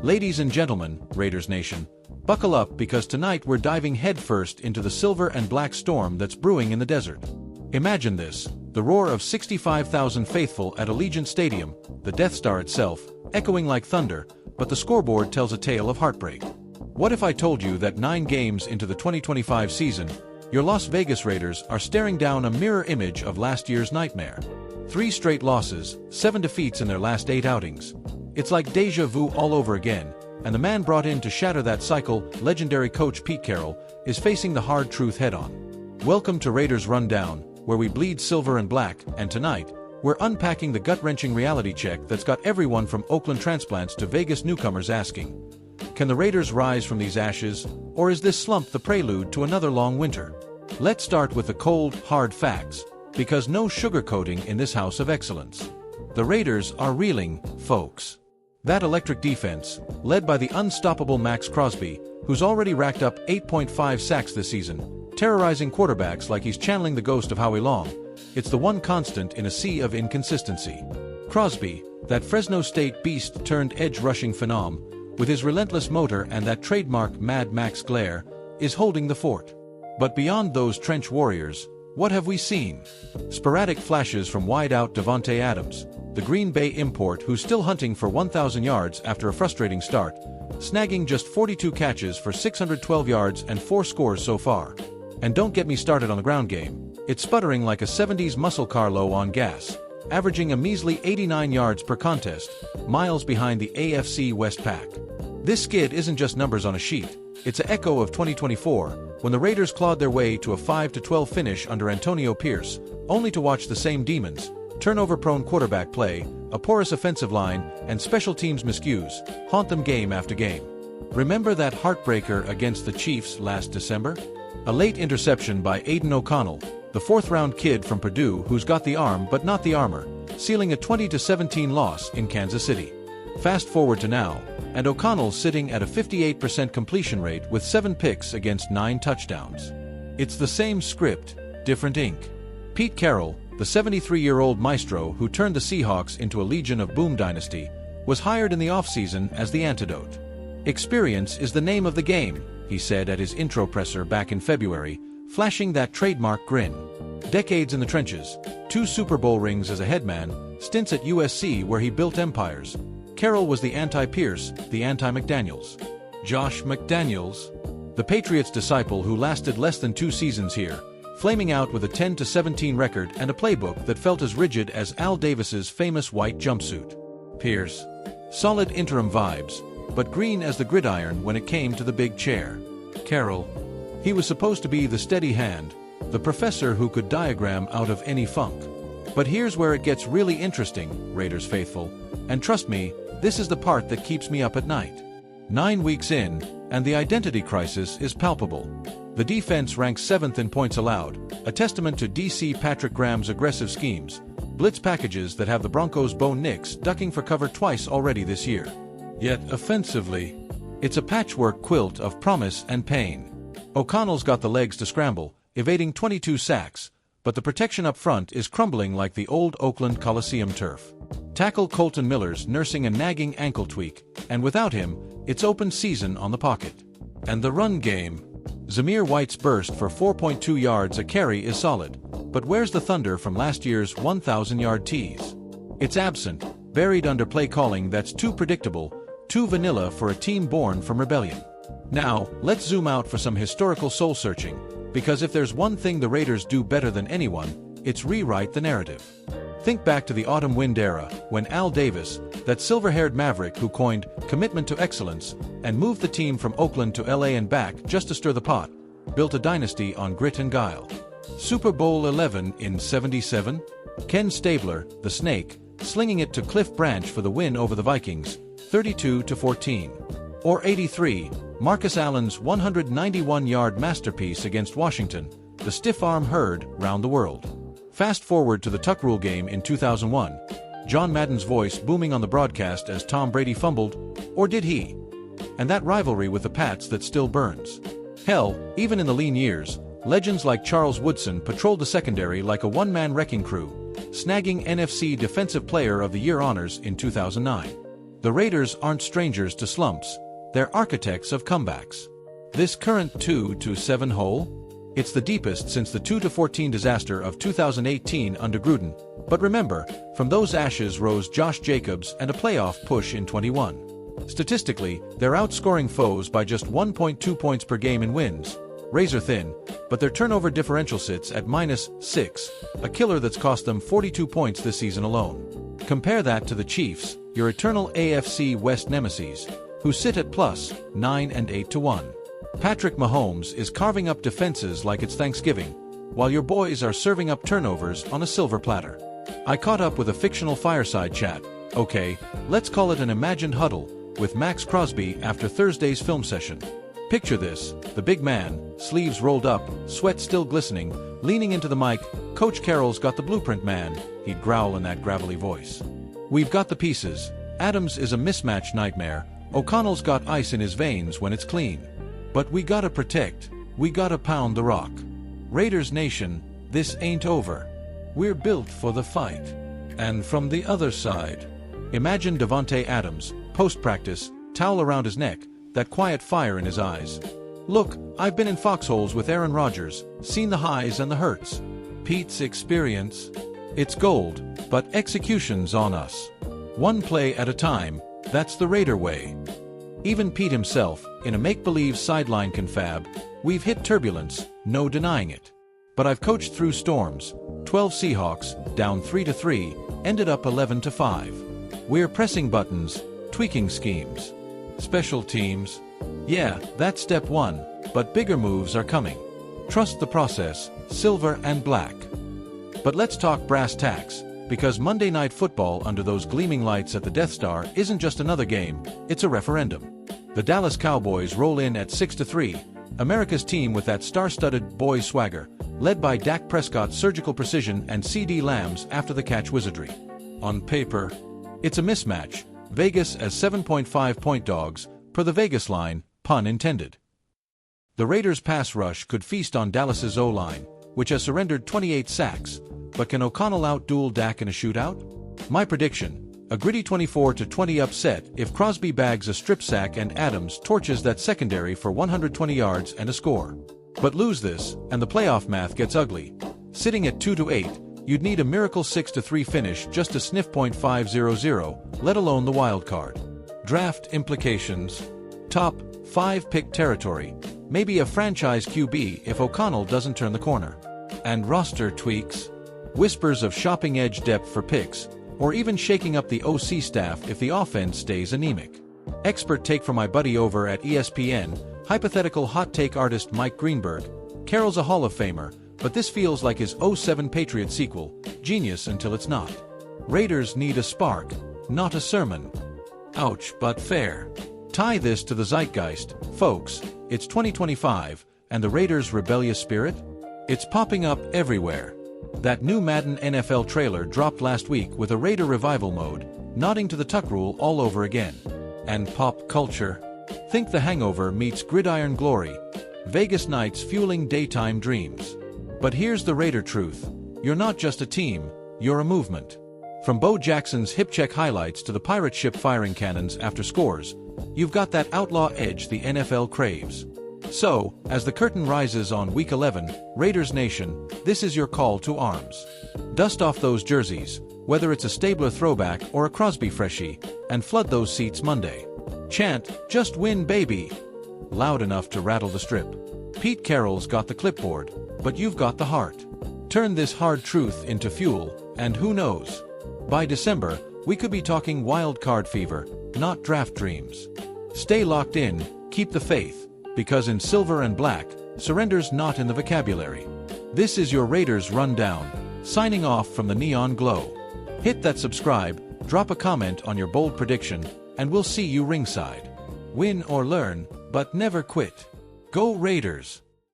Ladies and gentlemen, Raiders Nation, buckle up because tonight we're diving headfirst into the silver and black storm that's brewing in the desert. Imagine this, the roar of 65,000 faithful at Allegiant Stadium, the Death Star itself, echoing like thunder, but the scoreboard tells a tale of heartbreak. What if I told you that 9 games into the 2025 season, your Las Vegas Raiders are staring down a mirror image of last year's nightmare? 3 straight losses, 7 defeats in their last 8 outings. It's like deja vu all over again, and the man brought in to shatter that cycle, legendary coach Pete Carroll, is facing the hard truth head-on. Welcome to Raiders Rundown, where we bleed silver and black, and tonight, we're unpacking the gut-wrenching reality check that's got everyone from Oakland transplants to Vegas newcomers asking, can the Raiders rise from these ashes, or is this slump the prelude to another long winter? Let's start with the cold, hard facts, because no sugarcoating in this house of excellence. The Raiders are reeling, folks. That electric defense, led by the unstoppable Max Crosby, who's already racked up 8.5 sacks this season, terrorizing quarterbacks like he's channeling the ghost of Howie Long, it's the one constant in a sea of inconsistency. Crosby, that Fresno State beast turned edge-rushing phenom, with his relentless motor and that trademark Mad Max glare, is holding the fort. But beyond those trench warriors, what have we seen? Sporadic flashes from wide-out Davante Adams, the Green Bay import who's still hunting for 1,000 yards after a frustrating start, snagging just 42 catches for 612 yards and 4 scores so far. And don't get me started on the ground game. It's sputtering like a 70s muscle car low on gas, averaging a measly 89 yards per contest, miles behind the AFC West pack. This skid isn't just numbers on a sheet, it's an echo of 2024, when the Raiders clawed their way to a 5-12 finish under Antonio Pierce, only to watch the same demons, turnover-prone quarterback play, a porous offensive line, and special teams miscues, haunt them game after game. Remember that heartbreaker against the Chiefs last December? A late interception by Aiden O'Connell, the 4th-round kid from Purdue who's got the arm but not the armor, sealing a 20-17 loss in Kansas City. Fast forward to now, and O'Connell's sitting at a 58% completion rate with 7 picks against 9 touchdowns. It's the same script, different ink. Pete Carroll, the 73-year-old maestro who turned the Seahawks into a Legion of Boom dynasty, was hired in the offseason as the antidote. Experience is the name of the game, he said at his intro presser back in February, flashing that trademark grin. Decades in the trenches, 2 Super Bowl rings as a headman, stints at USC where he built empires. Carroll was the anti-Pierce, the anti-McDaniels. Josh McDaniels, the Patriots' disciple who lasted less than 2 seasons here, flaming out with a 10-17 record and a playbook that felt as rigid as Al Davis's famous white jumpsuit. Pierce, solid interim vibes, but green as the gridiron when it came to the big chair. Carroll, he was supposed to be the steady hand, the professor who could diagram out of any funk. But here's where it gets really interesting, Raiders faithful, and trust me, this is the part that keeps me up at night. 9 weeks in, and the identity crisis is palpable. The defense ranks 7th in points allowed, a testament to DC Patrick Graham's aggressive schemes, blitz packages that have the Broncos' Bo Nix ducking for cover twice already this year. Yet, offensively, it's a patchwork quilt of promise and pain. O'Connell's got the legs to scramble, evading 22 sacks, but the protection up front is crumbling like the old Oakland Coliseum turf. Tackle Colton Miller's nursing a nagging ankle tweak, and without him, it's open season on the pocket. And the run game. Zamir White's burst for 4.2 yards a carry is solid, but where's the thunder from last year's 1,000-yard tease? It's absent, buried under play calling that's too predictable, too vanilla for a team born from rebellion. Now, let's zoom out for some historical soul-searching, because if there's one thing the Raiders do better than anyone, it's rewrite the narrative. Think back to the autumn wind era, when Al Davis, that silver-haired maverick who coined commitment to excellence and moved the team from Oakland to LA and back just to stir the pot, built a dynasty on grit and guile. Super Bowl 11 in '77? Ken Stabler, the Snake, slinging it to Cliff Branch for the win over the Vikings, 32-14. Or '83, Marcus Allen's 191-yard masterpiece against Washington, the stiff-arm herd round the world. Fast forward to the Tuck Rule game in 2001, John Madden's voice booming on the broadcast as Tom Brady fumbled, or did he? And that rivalry with the Pats that still burns. Hell, even in the lean years, legends like Charles Woodson patrolled the secondary like a one-man wrecking crew, snagging NFC Defensive Player of the Year honors in 2009. The Raiders aren't strangers to slumps, they're architects of comebacks. This current 2-7 hole? It's the deepest since the 2-14 disaster of 2018 under Gruden. But remember, from those ashes rose Josh Jacobs and a playoff push in 21. Statistically, they're outscoring foes by just 1.2 points per game in wins. Razor thin, but their turnover differential sits at -6, a killer that's cost them 42 points this season alone. Compare that to the Chiefs, your eternal AFC West nemesis, who sit at +9 and 8-1. Patrick Mahomes is carving up defenses like it's Thanksgiving, while your boys are serving up turnovers on a silver platter. I caught up with a fictional fireside chat, okay, let's call it an imagined huddle, with Max Crosby after Thursday's film session. Picture this, the big man, sleeves rolled up, sweat still glistening, leaning into the mic. Coach Carroll's got the blueprint, man, he'd growl in that gravelly voice. We've got the pieces. Adams is a mismatch nightmare. O'Connell's got ice in his veins when it's clean. But we gotta protect. We gotta pound the rock. Raiders Nation, this ain't over. We're built for the fight. And from the other side, imagine Davante Adams, post-practice, towel around his neck, that quiet fire in his eyes. Look, I've been in foxholes with Aaron Rodgers, seen the highs and the hurts. Pete's experience, it's gold, but execution's on us. One play at a time, that's the Raider way. Even Pete himself, in a make-believe sideline confab, we've hit turbulence, no denying it. But I've coached through storms. 12 Seahawks, down 3-3, ended up 11-5. We're pressing buttons, tweaking schemes. Special teams? Yeah, that's step one, but bigger moves are coming. Trust the process, silver and black. But let's talk brass tacks, because Monday Night Football under those gleaming lights at the Death Star isn't just another game, it's a referendum. The Dallas Cowboys roll in at 6-3, America's team with that star-studded boy swagger, led by Dak Prescott's surgical precision and CeeDee Lamb's after-the-catch wizardry. On paper, it's a mismatch, Vegas as 7.5-point dogs, per the Vegas line, pun intended. The Raiders' pass rush could feast on Dallas's O-line, which has surrendered 28 sacks, but can O'Connell out-duel Dak in a shootout? My prediction, a gritty 24-20 upset if Crosby bags a strip sack and Adams torches that secondary for 120 yards and a score. But lose this, and the playoff math gets ugly. Sitting at 2-8, you'd need a miracle 6-3 finish just to sniff .500, let alone the wild card. Draft implications. Top 5 pick territory, maybe a franchise QB if O'Connell doesn't turn the corner. And roster tweaks. Whispers of shopping edge depth for picks, or even shaking up the OC staff if the offense stays anemic. Expert take from my buddy over at ESPN, hypothetical hot take artist Mike Greenberg. Carroll's a Hall of Famer, but this feels like his '07 Patriot sequel, genius until it's not. Raiders need a spark, not a sermon. Ouch, but fair. Tie this to the zeitgeist, folks, it's 2025, and the Raiders' rebellious spirit? It's popping up everywhere. That new Madden NFL trailer dropped last week with a Raider revival mode, nodding to the tuck rule all over again. And pop culture? Think The Hangover meets Gridiron Glory. Vegas nights fueling daytime dreams. But here's the Raider truth. You're not just a team, you're a movement. From Bo Jackson's hip-check highlights to the pirate ship firing cannons after scores, you've got that outlaw edge the NFL craves. So, as the curtain rises on Week 11, Raiders Nation, this is your call to arms. Dust off those jerseys, whether it's a Stabler throwback or a Crosby freshie, and flood those seats Monday. Chant, "Just win, baby!" loud enough to rattle the strip. Pete Carroll's got the clipboard, but you've got the heart. Turn this hard truth into fuel, and who knows? By December, we could be talking wild card fever, not draft dreams. Stay locked in, keep the faith, because in silver and black, surrender's not in the vocabulary. This is your Raiders Rundown, signing off from the neon glow. Hit that subscribe, drop a comment on your bold prediction, and we'll see you ringside. Win or learn, but never quit. Go Raiders!